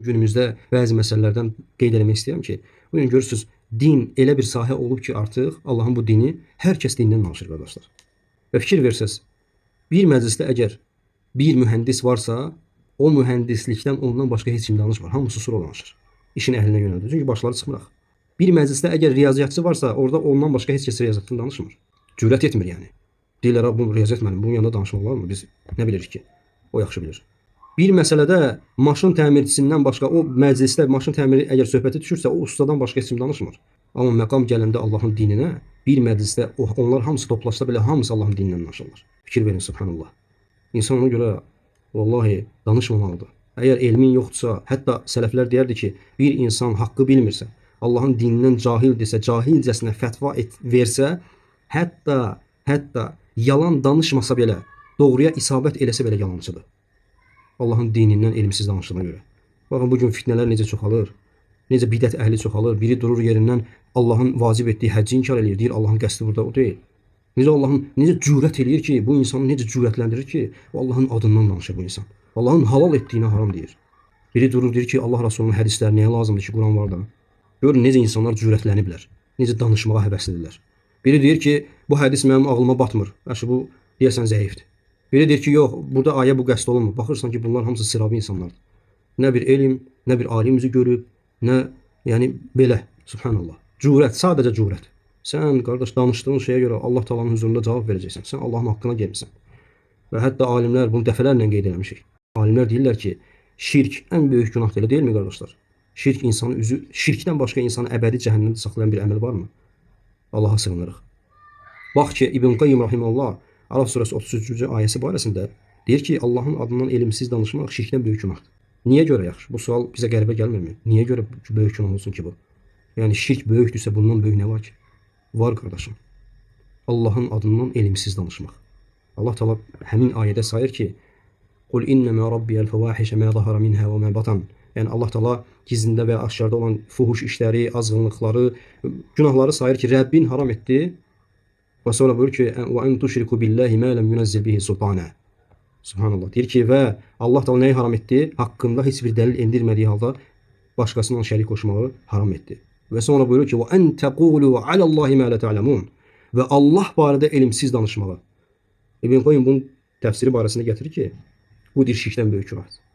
Günümüzdə bəzi məsələlərdən qeyd etmək istəyirəm ki, bugün görürsüz, din elə bir sahə olub ki, artıq Allahın bu dini hər kəs dindən danışır qardaşlar. Və fikir versəz, bir məclisdə əgər bir mühəndis varsa, o mühəndislikdən ondan başqa heç kim danışmır. Hamısı susur o danışır. İşin əhlinə yönəldir. Çünki başları çıxmıraq. Bir məclisdə əgər riyaziyyatçı varsa, orada ondan başqa heç kəs riyaziyyatdan danışmır. Cürət etmir yəni. Deyirlər, bu riyaziyyat mənim, bunun yanında danışmaq olar mı? Biz nə bilirik ki? O yaxşı bilir. Bir məsələdə maşın təmirçisindən başqa o məclisdə maşın təmiri əgər söhbəti düşürsə, o ustadan başqa heç kim danışmır. Amma məqam gələndə Allahın dininə bir məclisdə onlar hamısı toplaşsa belə hamısı Allahın dinindən danışırlar. Fikir verin, subhanallah. İnsan ona görə vallahi danışmamalıdır. Əgər elmin yoxdursa, hətta sələflər deyərdi ki, bir insan haqqı bilmirsə, Allahın dinindən cahildirsə, cahilcəsinə fətva versə, hətta yalan danışmasa belə, doğruya isabət eləsə belə yalancıdır. Allahın dinindən elmsiz danışdığına görə. Baxın, bugün fitnələr necə çoxalır, necə bidət əhli çoxalır. Biri durur yerindən Allahın vacib etdiyi həcci inkar eləyir, deyir Allahın qəsdi burada o deyil. Necə cürət eləyir ki, bu insanı necə cürətləndirir ki, o Allahın adından danışır bu insan. Allahın halal etdiyinə haram deyir. Biri durur deyir ki, Allah Rasulunun hədisləri nəyə lazımdır ki, Quran var da. Görün necə insanlar cürətləniblər, necə danışmağa həvəslidirlər. Biri deyir ki, bu hədis mənim ağlıma batmır. Əşi bu deyəsən zəifdir. Biri deyir ki, yox, burada ayə bu qəsd olunmur. Baxırsan ki, bunlar hamısı sıravi insanlardır. Nə bir elm, nə bir alim yüzü görüb, nə, yəni belə, subhanallah. Cürət, sadəcə cürət. Sən, qardaş, danışdığın şeyə görə Allah Taala'nın huzurunda cavab verəcəksən. Sən Allahın haqqına gəlmisən. Və hətta alimlər bunu dəfələrlə qeyd etmişik. Alimlər deyirlər ki, şirk ən böyük günahdır, elə deyilmi qardaşlar? Şirkdən başqa insanı əbədi cəhənnəmdə saxlayan bir əməl varmı? Allaha sığınırıq. Bax ki, İbn Qayyim rahimehullah Araf surəsi 33-cü ayəsi barəsində deyir ki, Allahın adından elmsiz danışmaq şirkdən böyük günahdır. Niyə görə yaxşı? Bu sual bizə qəribə gəlmirmi? Niyə görə böyük günah olsun ki bu? Yəni şirk böyükdürsə bundan böyük nə var ki? Var qardaşım. Allahın adından elmsiz danışmaq. Allah Teala həmin ayədə sayır ki, "Qul innema rabbiyal fawahişe ma zahara minha ve ma batan." Yəni Allah Teala gizlində və aşkarda olan fuhuş işləri, azğınlıqları, günahları sayır ki, Rəbbin haram etdi. Və sonra buyurur ki, "Və en tuşriku billahi ma lam yunzil bihi sultana." Subhanallah. Deyir ki, və Allah Teala nəyi haram etdi? Haqqında heç bir dəlil endirmədiyi halda başqasından şərik qoşmağı haram etdi. Və sonra buyurur ki, "Və en taqulu alallahi ma la ta'lamun." Və Allah barədə elmsiz danışmağı. İbn Qayyim bunun təfsiri barəsində gətirir ki, bu bir şirkdən böyük günahdır.